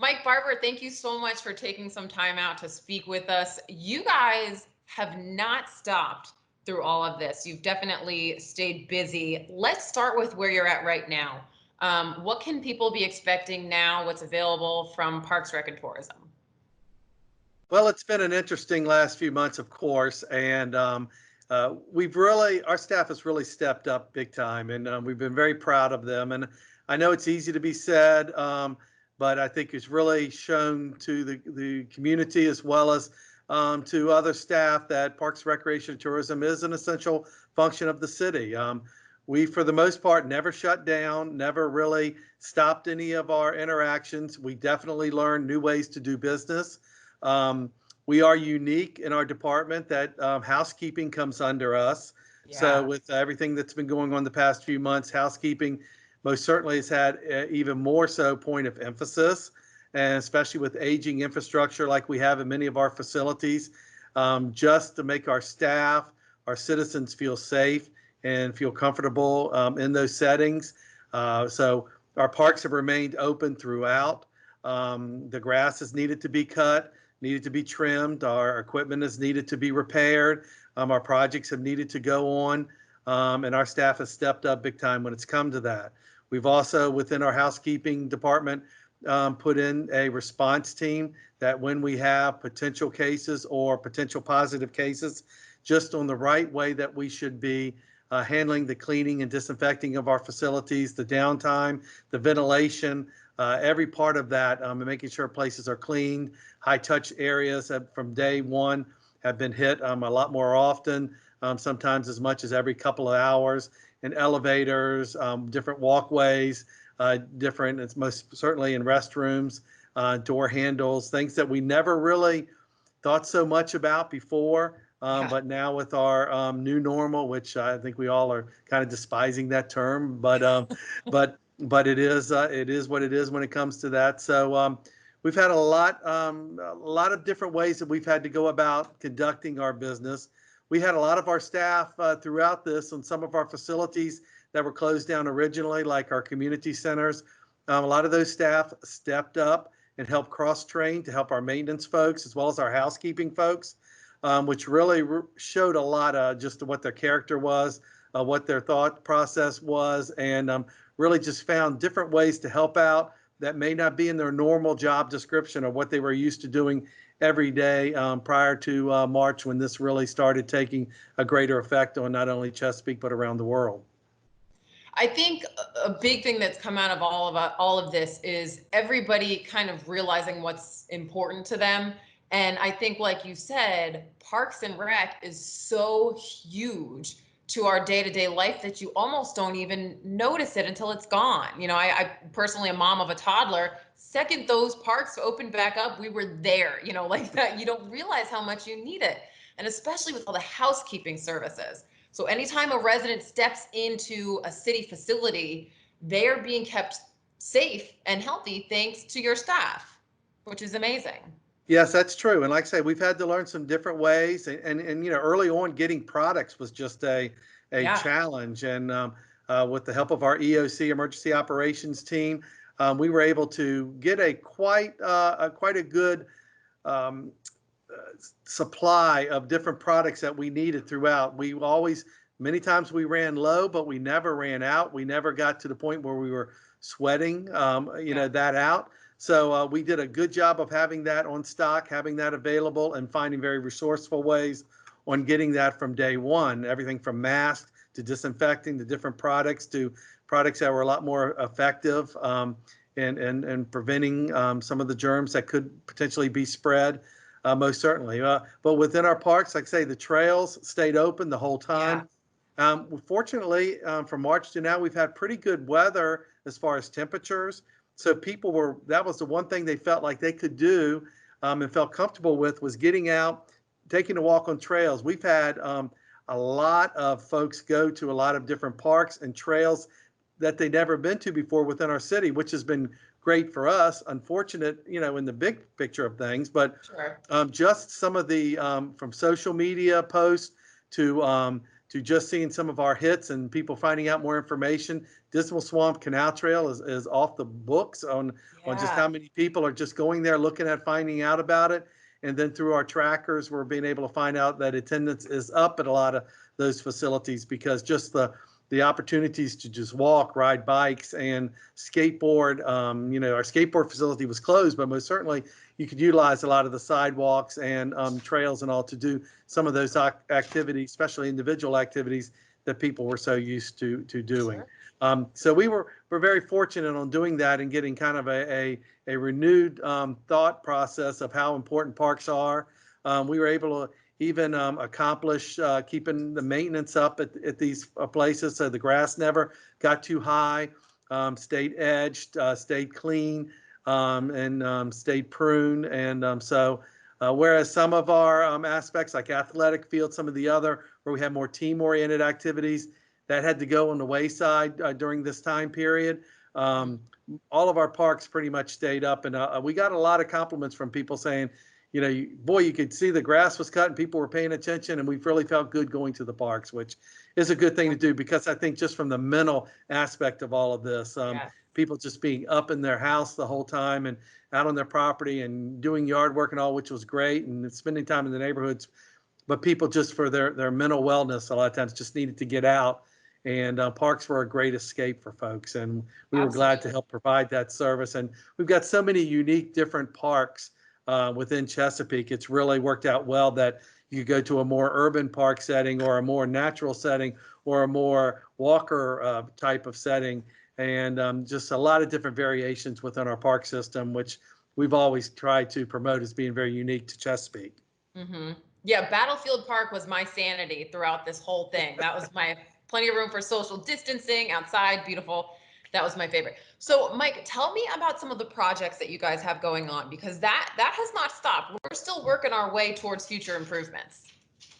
Mike Barber, thank you so much for taking some time out to speak with us. You guys have not stopped through all of this. You've definitely stayed busy. Let's start with where you're at right now. What can people be expecting now? What's available from Parks, Rec, and Tourism? Well, it's been an interesting last few months, of course, and we've really, our staff has really stepped up big time, and we've been very proud of them. And I know it's easy to be said, but I think it's really shown to the community as well as to other staff that Parks, Recreation, and Tourism is an essential function of the city. We, for the most part, never shut down, never really stopped any of our interactions. We definitely learned new ways to do business. Um, we are unique in our department that housekeeping comes under us. So Yeah. with everything that's been going on the past few months, housekeeping most certainly has had even more so point of emphasis, and especially with aging infrastructure like we have in many of our facilities, just to make our staff, our citizens feel safe and feel comfortable in those settings. So our parks have remained open throughout. The grass has needed to be cut, needed to be trimmed. Our equipment has needed to be repaired. Our projects have needed to go on, and our staff has stepped up big time when it's come to that. We've also, within our housekeeping department, put in a response team that when we have potential cases or potential positive cases, just on the right way that we should be handling the cleaning and disinfecting of our facilities, the downtime, the ventilation, every part of that, and making sure places are cleaned. High touch areas have, from day one, have been hit a lot more often, sometimes as much as every couple of hours. In elevators, different walkways, different, it's most certainly in restrooms, door handles, things that we never really thought so much about before. Yeah. But now with our new normal, which I think we all are kind of despising that term, but it is what it is when it comes to that. So we've had a lot of different ways that we've had to go about conducting our business. We had a lot of our staff throughout this on some of our facilities that were closed down originally, like our community centers. A lot of those staff stepped up and helped cross-train to help our maintenance folks as well as our housekeeping folks, which really showed a lot of just what their character was, what their thought process was, and really just found different ways to help out that may not be in their normal job description or what they were used to doing every day prior to March, when this really started taking a greater effect on not only Chesapeake but around the world. I think a big thing that's come out of all of this is everybody kind of realizing what's important to them. And I think, like you said, Parks and Rec is so huge to our day-to-day life that you almost don't even notice it until it's gone. I personally am mom of a toddler. Second those parks opened back up, we were there, like that. You don't realize how much you need it. And especially with all the housekeeping services. So anytime a resident steps into a city facility, they're being kept safe and healthy thanks to your staff, which is amazing. Yes, that's true. And like I say, we've had to learn some different ways. And early on, getting products was just a Yeah. challenge. And with the help of our EOC, Emergency Operations Team, we were able to get quite a good um, supply of different products that we needed throughout. We always, many times we ran low, but we never ran out. We never got to the point where we were sweating, Yeah. that out. So we did a good job of having that on stock, having that available, and finding very resourceful ways on getting that from day one. Everything from masks to disinfecting to different products to products that were a lot more effective and preventing some of the germs that could potentially be spread. Most certainly. But within our parks, like I say, the trails stayed open the whole Yeah. time. Fortunately, from March to now, we've had pretty good weather as far as temperatures. So that was the one thing they felt like they could do and felt comfortable with, was getting out, taking a walk on trails. We've had a lot of folks go to a lot of different parks and trails that they'd never been to before within our city, which has been great for us. Unfortunate, in the big picture of things, but Sure. just some of the from social media posts to to just seeing some of our hits and people finding out more information. Dismal Swamp Canal Trail is off the books on just Yeah. how many people are just going there, looking at finding out about it. And then through our trackers, we're being able to find out that attendance is up at a lot of those facilities, because just the opportunities to just walk, ride bikes, and skateboard. Our skateboard facility was closed, but most certainly you could utilize a lot of the sidewalks and trails and all to do some of those activities, especially individual activities that people were so used to doing. Sure. So we're very fortunate on doing that and getting kind of a renewed thought process of how important parks are. We were able to even accomplish keeping the maintenance up at these places, so the grass never got too high, stayed edged, stayed clean, and stayed pruned. And whereas some of our aspects like athletic field, some of the other where we have more team-oriented activities, that had to go on the wayside during this time period. All of our parks pretty much stayed up, and we got a lot of compliments from people saying, boy, you could see the grass was cut and people were paying attention, and we really felt good going to the parks, which is a good thing to do, because I think just from the mental aspect of all of this, Yes. people just being up in their house the whole time and out on their property and doing yard work and all, which was great, and spending time in the neighborhoods, but people just for their mental wellness a lot of times just needed to get out. And parks were a great escape for folks, and we were glad to Absolutely. help provide that service. And we've got so many unique different parks within Chesapeake. It's really worked out well that you could go to a more urban park setting or a more natural setting or a more walker type of setting, and just a lot of different variations within our park system, which we've always tried to promote as being very unique to Chesapeake. Yeah, Battlefield Park was my sanity throughout this whole thing. That was my plenty of room for social distancing outside, beautiful. That was my favorite. So, Mike, tell me about some of the projects that you guys have going on, because that has not stopped. We're still working our way towards future improvements.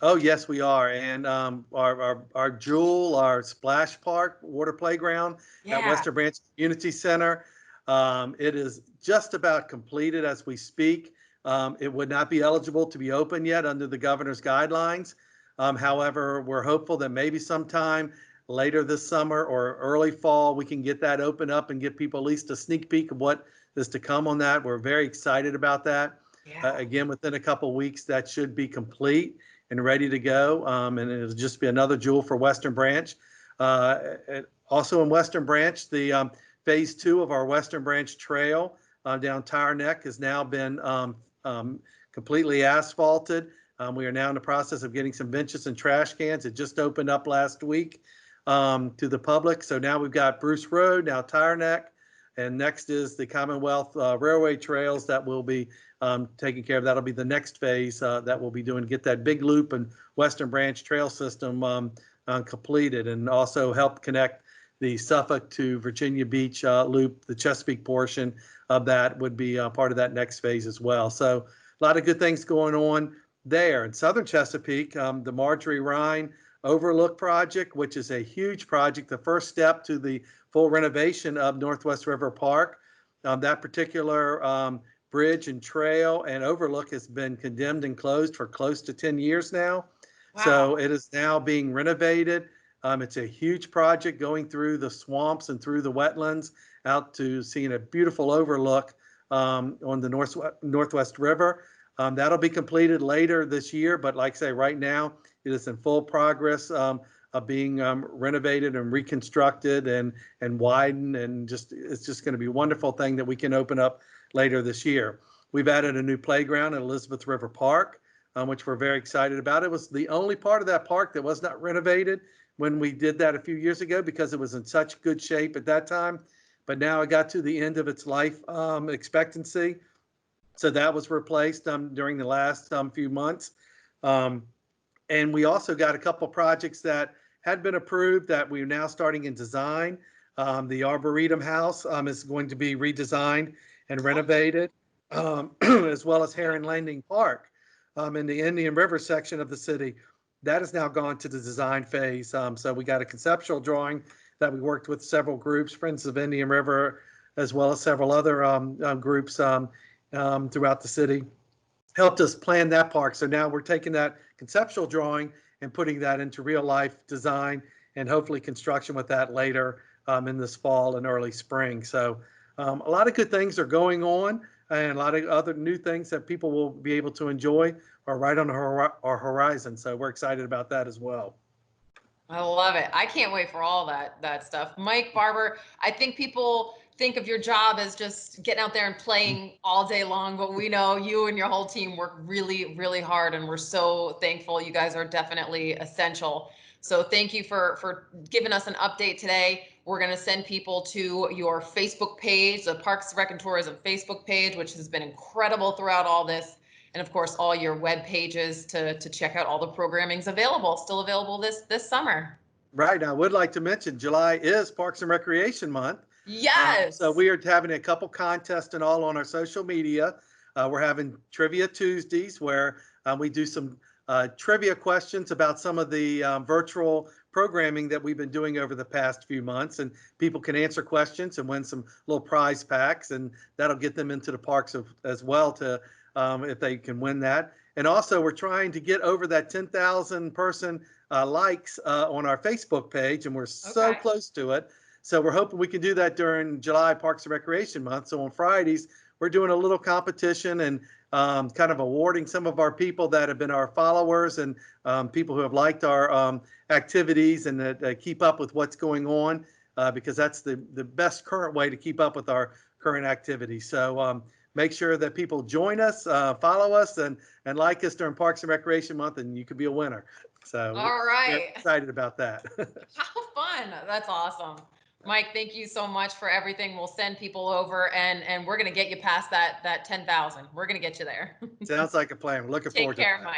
Oh, yes, we are. And our Jewel, our Splash Park water playground at Yeah. Western Branch Community Center, it is just about completed as we speak. It would not be eligible to be open yet under the governor's guidelines. However, we're hopeful that maybe sometime later this summer or early fall, we can get that open up and give people at least a sneak peek of what is to come on that. We're very excited about that. Yeah. Again, within a couple weeks, that should be complete and ready to go. And it'll just be another jewel for Western Branch. Also in Western Branch, the phase 2 of our Western Branch Trail down Tire Neck has now been completely asphalted. We are now in the process of getting some benches and trash cans. It just opened up last week to the public. So now we've got Bruce Road, now Tire Neck, and next is the Commonwealth Railway Trails that will be taken care of. That'll be the next phase that we'll be doing, get that big loop and Western Branch Trail system completed, and also help connect the Suffolk to Virginia Beach loop. The Chesapeake portion of that would be part of that next phase as well. So a lot of good things going on there. In Southern Chesapeake, the Marjorie Rhine Overlook project, which is a huge project, the first step to the full renovation of Northwest River Park. That particular bridge and trail and overlook has been condemned and closed for close to 10 years now. Wow. So it is now being renovated. It's a huge project going through the swamps and through the wetlands out to seeing a beautiful overlook on the Northwest River. That'll be completed later this year, but like I say, right now it is in full progress of being renovated and reconstructed and widened, and it's just going to be a wonderful thing that we can open up later this year. We've added a new playground at Elizabeth River Park, which we're very excited about. It was the only part of that park that was not renovated when we did that a few years ago, because it was in such good shape at that time. But now it got to the end of its life expectancy. So that was replaced during the last few months. And we also got a couple projects that had been approved that we're now starting in design. The Arboretum House is going to be redesigned and renovated, as well as Heron Landing Park in the Indian River section of the city. That has now gone to the design phase. So we got a conceptual drawing that we worked with several groups, Friends of Indian River, as well as several other groups throughout the city, helped us plan that park. So now we're taking that conceptual drawing and putting that into real life design and hopefully construction with that later in this fall and early spring. So a lot of good things are going on, and a lot of other new things that people will be able to enjoy are right on our horizon. So we're excited about that as well. I love it. I can't wait for all that stuff. Mike Barber, I think people think of your job as just getting out there and playing all day long, but we know you and your whole team work really, really hard, and we're so thankful. You guys are definitely essential. So thank you for giving us an update today. We're going to send people to your Facebook page, the Parks, Rec, and Tourism Facebook page, which has been incredible throughout all this. And of course, all your web pages to check out all the programming's available, still available this summer. Right. I would like to mention July is Parks and Recreation Month. So Yes. we are having a couple contests and all on our social media. We're having Trivia Tuesdays where we do some trivia questions about some of the virtual programming that we've been doing over the past few months. And people can answer questions and win some little prize packs, and that'll get them into the parks as well to if they can win that. And also, we're trying to get over that 10,000 person likes on our Facebook page, and we're so Okay. close to it. So we're hoping we can do that during July Parks and Recreation Month. So on Fridays, we're doing a little competition and kind of awarding some of our people that have been our followers and people who have liked our activities and that keep up with what's going on because that's the best current way to keep up with our current activities. So make sure that people join us, follow us, and like us during Parks and Recreation Month, and you could be a winner. So All we're right. excited about that. How fun. That's awesome. Mike, thank you so much for everything. We'll send people over and we're going to get you past that 10,000. We're going to get you there. Sounds like a plan. We're looking Take forward to care, that. Mike.